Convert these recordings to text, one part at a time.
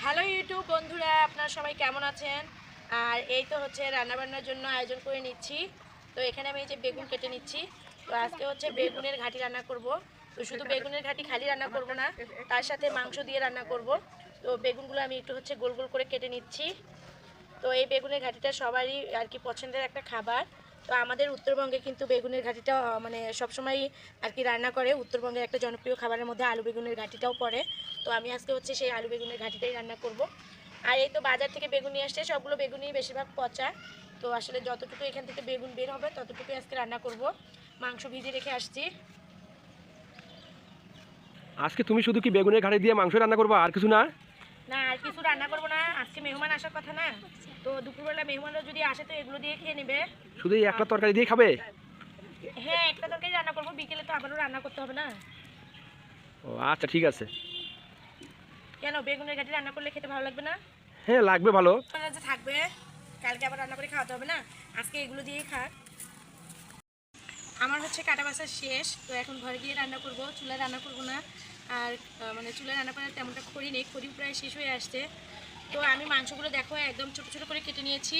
Hello YouTube বন্ধুরা, আপনারা সবাই কেমন আছেন? আর এই তো হচ্ছে রান্নাবান্নার জন্য আয়োজন করে নিচ্ছি। তো এখানে আমি এই যে বেগুন কেটে নিচ্ছি। তো আজকে হচ্ছে বেগুনের ঘাটি রান্না করব। তো শুধু বেগুনের ঘাটি খালি রান্না করব না, তার সাথে মাংস দিয়ে রান্না করব। তো বেগুনগুলো আমি একটু হচ্ছে গোল গোল করে কেটে নিচ্ছি। তো এই বেগুনের ঘাটিটা সবারই আর কি পছন্দের একটা খাবার। তো আমাদের উত্তরবঙ্গে কিন্তু বেগুনের ঘাটিটা মানে সবসময় আর কি রান্না করে। উত্তরবঙ্গের একটা জনপ্রিয় খাবারের মধ্যে আলু বেগুনের ঘাটিটাও পড়ে। তো আমি আজকে হচ্ছে সেই আলু বেগুনের ঘাটিটাই রান্না করব। আর এই তো বাজার থেকে বেগুন নিয়ে আসছে, সবগুলো বেগুনই বেশিরভাগ পচা। তো আসলে যতটুকু এখান থেকে বেগুন বের হবে ততটুকুই আজকে রান্না করব। মাংস ভিজিয়ে রেখে আসছি। আজকে তুমি শুধু কি বেগুনের ঘাড়ি দিয়ে মাংস রান্না করবা, আর কিছু না? না, আর কিছু রান্না করব না, আজকে মেহমান আসার কথা না। তো দুপুরবেলা মেহমানরা যদি আসে তো এগুলো দিয়ে খেয়ে নেবে। শুধু এই একটা তরকারি দিয়ে খাবে? হ্যাঁ, একটা তরকারি রান্না করবো, বিকেলে তো আবারও রান্না করতে হবে না। ও আচ্ছা, ঠিক আছে। কেন বেগুনের ঘাটি রান্না করলে খেতে ভালো লাগবে না? হ্যাঁ, লাগবে ভালো। যে থাকবে, কালকে আবার রান্না করে খাওয়াতে হবে না, আজকে এগুলো দিয়েই খাক। আমার হচ্ছে কাটা বাছা শেষ। তো এখন ঘরে গিয়ে রান্না করব, চুলায় রান্না করব না। আর মানে চুলায় রান্না করার তেমনটা খড়ি নেই, খড়ি প্রায় শেষ হয়ে আসছে। তো আমি মাংসগুলো দেখো একদম ছোটো ছোটো করে কেটে নিয়েছি,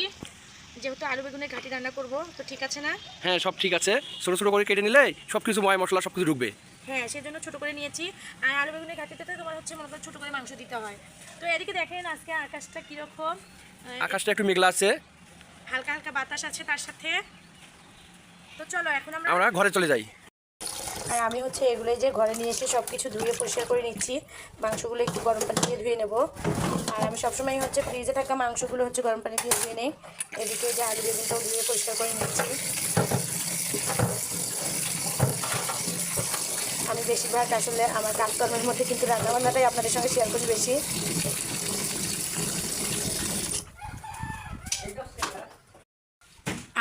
যেহেতু আলু বেগুনের ঘাটি রান্না করব। তো ঠিক আছে না? হ্যাঁ, সব ঠিক আছে। ছোট ছোট করে কেটে নিলে সব কিছু ময় মশলা সব কিছু ঢুকবে। হ্যাঁ, সেজন্য ছোটো করে নিয়েছি। আর আলু বেগুনের ঘাটিতে তোমার হচ্ছে মনে করো ছোটো করে মাংস দিতে হয়। তো এদিকে দেখেন আজকে আকাশটা কীরকম। আকাশটা একটু মেঘলা আছে, হালকা হালকা বাতাস আছে তার সাথে। তো চলো এখন আমরা ঘরে চলে যাই। আর আমি হচ্ছে এগুলো যে ঘরে নিয়ে এসে সব কিছু ধুয়ে পরিষ্কার করে নিচ্ছি। মাংসগুলো একটু গরম পানি দিয়ে ধুয়ে নেব। আর আমি সবসময় হচ্ছে ফ্রিজে থাকা মাংসগুলো হচ্ছে গরম পানি দিয়ে ধুয়ে নেই। এদিকে যে আলু বেগুনটাও ধুয়ে পরিষ্কার করে নিচ্ছি। আমি বেশিরভাগ আসলে আমার কাজকর্মের মধ্যে কিন্তু রান্নাবান্নাটাই আপনাদের সঙ্গে শেয়ার করি বেশি।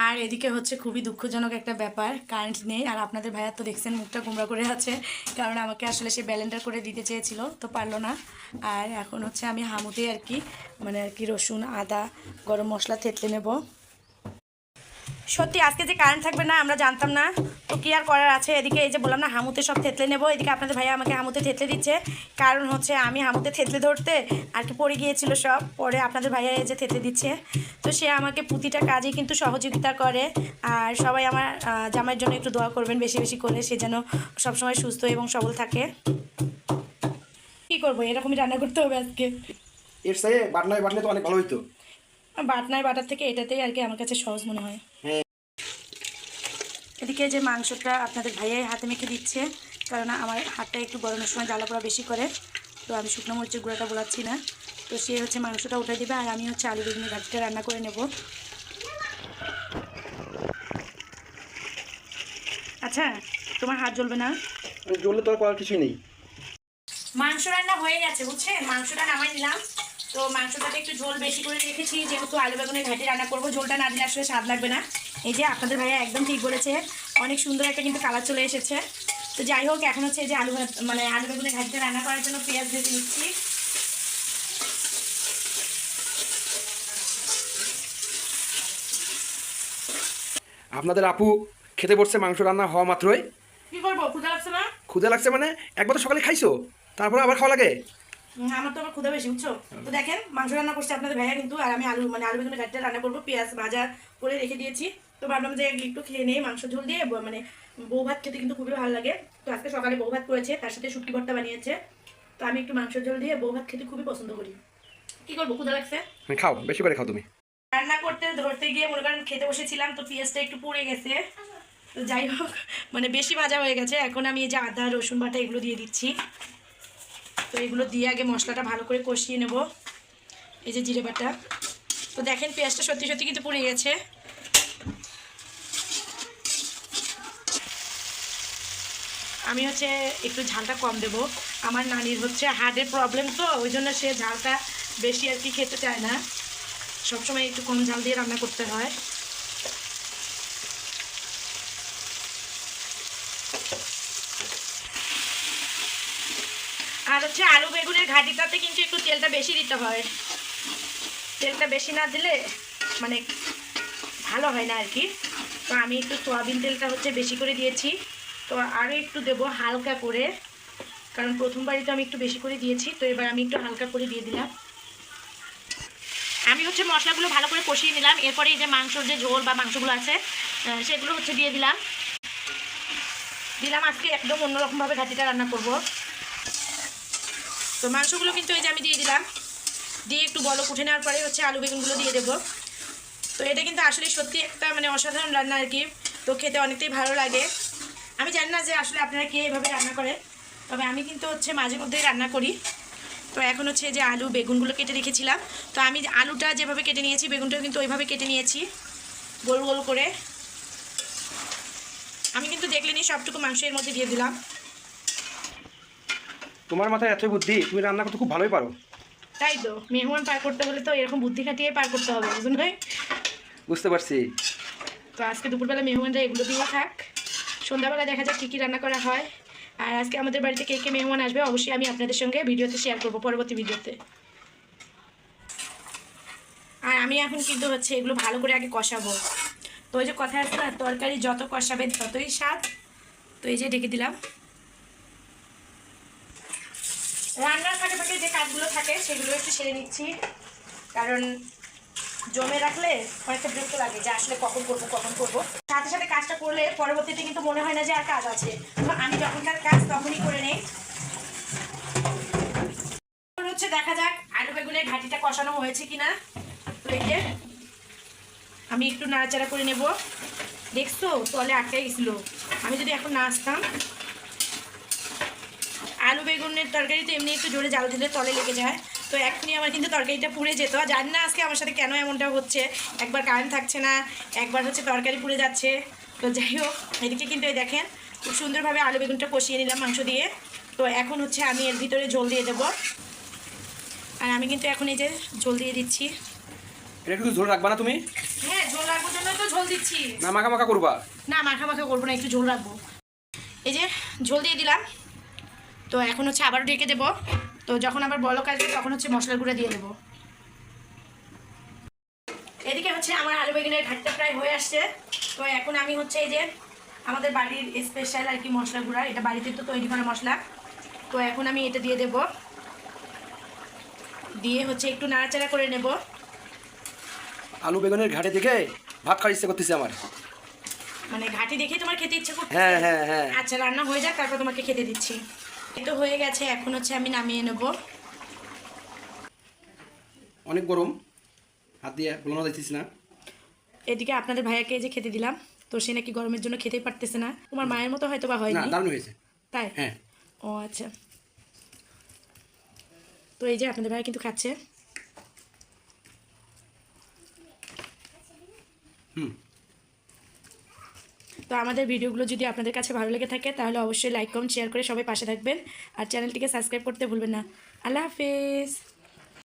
আর এদিকে হচ্ছে খুবই দুঃখজনক একটা ব্যাপার, কারেন্ট নেই। আর আপনাদের ভাইয়া তো দেখছেন মুখটা কুমড়া করে আছে, কারণ আমাকে আসলে সে ব্যালেন্ডার করে দিতে চেয়েছিল, তো পারলো না। আর এখন হচ্ছে আমি হামুতে আর কি রসুন আদা গরম মশলা থেতলে নেব। সত্যি আজকে যে কারেন্ট থাকবে না আমরা জানতাম না, তো কি আর করার আছে। এদিকে এই যে বললাম না হামুতে সব থেতলে নেব, এদিকে আপনাদের ভাইয়া আমাকে হামুতে থেতলে দিচ্ছে। কারণ হচ্ছে আমি হামুতে থেতলে ধরতে আর কি পড়ে গিয়েছিল সব, পরে আপনাদের ভাইয়া এই যে থেতলে দিচ্ছে। তো সে আমাকে প্রতিটা কাজে কিন্তু সহযোগিতা করে। আর সবাই আমার জামাইয়ের জন্য একটু দোয়া করবেন বেশি বেশি করে, সে যেন সবসময় সুস্থ এবং সবল থাকে। কী করবো, এরকমই রান্না করতে হবে আজকে। এর সাথে বাটনায় বাটলে তো অনেক ভালো হইতো। বাটনায় বাটার থেকে এটাতেই আর কি আমার কাছে সহজ মনে হয়। এদিকে যে মাংসটা আপনাদের ভাইয়াই হাতে মেখে দিচ্ছে, কারণ আমার হাতটা একটু গরমের সময় জ্বালা পোড়া বেশি করে। তো আমি শুকনো মরিচের গুঁড়াটা বলাচ্ছি না। তো সে হচ্ছে মাংসটা উঠে দেবে, আর আমি হচ্ছে আলু বেগুনের ঘাটিটা রান্না করে নেব। আচ্ছা, তোমার হাত জ্বলবে না? জ্বললে তো আর করার কিছুই নেই। মাংস রান্না হয়ে গেছে বুঝছেন, মাংসটা নামাই নিলাম। তো মাংসটাতে একটু ঝোল বেশি করে রেখেছি, যেহেতু আলু বেগুনের ঘাটি রান্না করবো। ঝোলটা না দিলে আসলে স্বাদ লাগবে না। এই যে আপনাদের ভাইয়া একদম ঠিক বলেছে, অনেক সুন্দর একটা কিন্তু কালার চলে এসেছে। তো যাই হোক, এখন হচ্ছে যে আলু বেগুনের ঘাটিটা রান্না করার জন্য পেঁয়াজ ভেজে নিচ্ছি। আপনাদের আপু খেতে বসছে মাংস রান্না হওয়া মাত্রই। কি করবো, ক্ষুধা লাগছে না? ক্ষুদে লাগছে মানে? একবার তো সকালে খাইছো, তারপরে আবার খাওয়া লাগে? আমার তো আবার ক্ষুধা বেশি বুঝছো। তো দেখেন মাংস রান্না করছে আপনাদের ভাইয়া কিন্তু, আর আমি আলু বেগুনের ঘাটিটা রান্না করবো, পেঁয়াজ ভাজা করে রেখে দিয়েছি। তো ভাবলাম যে একটু খেয়ে নেই মাংস ঝোল দিয়ে। মানে বউ ভাত খেতে কিন্তু খুবই ভালো লাগে। তো আজকে সকালে বউ ভাত করেছে, তার সাথে শুটকি ভর্তা বানিয়েছে। তো আমি একটু মাংস ঝোল দিয়ে বউ ভাত খেতে খুবই পছন্দ করি। কি করবো, ক্ষুধা লাগছে। খাও, বেশি করে খাও তুমি। রান্না করতে ধরতে গিয়ে মনে করেন খেতে বসেছিলাম, তো পেঁয়াজটা একটু পুড়ে গেছে। তো যাই হোক, মানে বেশি ভাজা হয়ে গেছে। এখন আমি এই যে আদা রসুন বাটা এগুলো দিয়ে দিচ্ছি। তো এগুলো দিয়ে আগে মশলাটা ভালো করে কষিয়ে নেব। এই যে জিরে বাটা। তো দেখেন পেঁয়াজটা সত্যি সত্যি কিন্তু পুড়ে গেছে। আমি হচ্ছে একটু ঝালটা কম দেব। আমার নানির হচ্ছে হার্টের প্রবলেম, তো ওই জন্য সে ঝালটা বেশি আর কি খেতে চায় না, সবসময় একটু কম ঝাল দিয়ে রান্না করতে হয়। আর হচ্ছে আলু বেগুনের ঘাটিটাতে কিন্তু একটু তেলটা বেশি দিতে হয়। তেলটা বেশি না দিলে মানে ভালো হয় না আর কি। তো আমি একটু সয়াবিন তেলটা হচ্ছে বেশি করে দিয়েছি। তো আরও একটু দেবো হালকা করে, কারণ প্রথমবারই তো আমি একটু বেশি করে দিয়েছি। তো এবার আমি একটু হালকা করে দিয়ে দিলাম। আমি হচ্ছে মশলাগুলো ভালো করে কষিয়ে নিলাম। এরপরে এই যে মাংসর যে ঝোল বা মাংসগুলো আছে সেগুলো হচ্ছে দিয়ে দিলাম। আজকে একদম অন্যরকমভাবে ঘাটিটা রান্না করব। তো মাংসগুলো কিন্তু এই যে আমি দিয়ে দিলাম, দিয়ে একটু বলক উঠে নেওয়ার পরে হচ্ছে আলু বেগুনগুলো দিয়ে দেবো। তো এটা কিন্তু আসলে সত্যি একটা মানে অসাধারণ রান্না আর কি। তো খেতে অনেকটাই ভালো লাগে। আমি জানি না যে আসলে আপনারা কে এভাবে রান্না করে, তবে আমি কিন্তু হচ্ছে মাঝে মধ্যেই রান্না করি। তো এখন হচ্ছে যে আলু বেগুনগুলো কেটে রেখেছিলাম, তো আমি আলুটা যেভাবে কেটে নিয়েছি বেগুনটাও কিন্তু ওইভাবে কেটে নিয়েছি গোল গোল করে। আমি কিন্তু দেখলেনি সবটুকু মাংসের মধ্যে দিয়ে দিলাম। তোমার মাথায় এত বুদ্ধি, তুমি রান্না করতে খুব ভালোই পারো। তাই তো, মেহমান পার করতে হলে তো এরকম বুদ্ধি খাটিয়ে পার করতে হবে, বুঝুন ভাই। বুঝতে পারছি। তো আজকে দুপুরবেলা মেহমানরা এগুলো দিয়ে থাক, সন্ধ্যাবেলা দেখা যাক কী কী রান্না করা হয়। আর আজকে আমাদের বাড়িতে কে কে মেহমান আসবে অবশ্যই আমি আপনাদের সঙ্গে ভিডিওতে শেয়ার করব, পরবর্তী ভিডিওতে। আর আমি এখন কিন্তু হচ্ছে এগুলো ভালো করে আগে কষাবো। তো ওই যে কথা আছে না, তরকারি যত কষাবে ততই স্বাদ। তো এই যে ঢেকে দিলাম। রান্নার ফাঁকে ফাঁকে যে কাজগুলো থাকে সেগুলো একটু সেরে নিচ্ছি, কারণ জমে রাখলে অনেকটা বিরক্ত লাগে যে আসলে কখন করবো। সাথে সাথে কাজটা করলে পরবর্তীতে কিন্তু মনে হয় না যে আর কাজ আছে। তো আমি যখনকার কাজ তখনই করে নেই। হচ্ছে দেখা যাক আলু বেগুনের ঘাটিটা কষানো হয়েছে কিনা। তো এই যে আমি একটু নাড়াচাড়া করে নেব। দেখছো তলে আটকে গেছিল, আমি যদি এখন না আসতাম। আলু বেগুনের তরকারি তো এমনি একটু জোরে জাল দিলে তলে লেগে যায়। তো এখনই আমার কিন্তু তরকারিটা পুড়ে যেত। জানি না আজকে আমার সাথে কেন এমনটা হচ্ছে, একবার কারেন্ট থাকছে না, একবার হচ্ছে তরকারি পুড়ে যাচ্ছে। তো যাই হোক, এদিকে কিন্তু এই দেখেন খুব সুন্দরভাবে আলু বেগুনটা কষিয়ে নিলাম মাংস দিয়ে। তো এখন হচ্ছে আমি এর ভিতরে ঝোল দিয়ে দেবো। আর আমি কিন্তু এখন এই যে ঝোল দিয়ে দিচ্ছি। এটা একটু ঝোল রাখবা না তুমি? হ্যাঁ, ঝোল রাখবো জন্য তো ঝোল দিচ্ছি। না মাখা মাখা করবা? না মাখা মাখা করবো না, একটু ঝোল রাখবো। এই যে ঝোল দিয়ে দিলাম। তো এখন হচ্ছে আবারও ঢেকে দেবো। তো যখন আবার বলক আসবে তখন হচ্ছে মশলার গুঁড়া দিয়ে দেবো। এদিকে হচ্ছে আমার আলু বেগুনের ঘাটটা প্রায় হয়ে আসছে। তো এখন আমি হচ্ছে এই যে আমাদের বাড়ির স্পেশাল আর কি মশলা গুঁড়া, এটা বাড়িতে তো তৈরি করা মশলা। তো এখন আমি এটা দিয়ে দেব, দিয়ে হচ্ছে একটু নাড়াচাড়া করে নেব। আলু বেগুনের ঘাটে থেকে ভাত খাওয়ার ইচ্ছে করতেছে আমার। মানে ঘাটি দেখে তোমার খেতে ইচ্ছে করছে? হ্যাঁ হ্যাঁ হ্যাঁ। আচ্ছা, রান্না হয়ে যাক তারপর তোমাকে খেতে দিচ্ছি। এই তো হয়ে গেছে, এখন হচ্ছে আমি নামিয়ে নেব। অনেক গরম, হাত দিয়ে বলানো যাইতেছি না। এদিকে আপনাদের ভাইয়াকে এই যে খেতে দিলাম। তো সে নাকি গরমের জন্য খেতেই পারতেছে না। তোমার মায়ের মতো হয়তো বা না, হয়নি। দারুণ হয়েছে। তাই? হ্যাঁ। ও আচ্ছা। তো এই যে আপনাদের ভাইয়া কিন্তু খাচ্ছে। তো আমাদের ভিডিওগুলো যদি আপনাদের কাছে ভালো লেগে থাকে তাহলে অবশ্যই লাইক কমেন্ট শেয়ার করে সবাই পাশে থাকবেন। আর চ্যানেলটিকে সাবস্ক্রাইব করতে ভুলবেন না। আল্লাহ হাফেজ।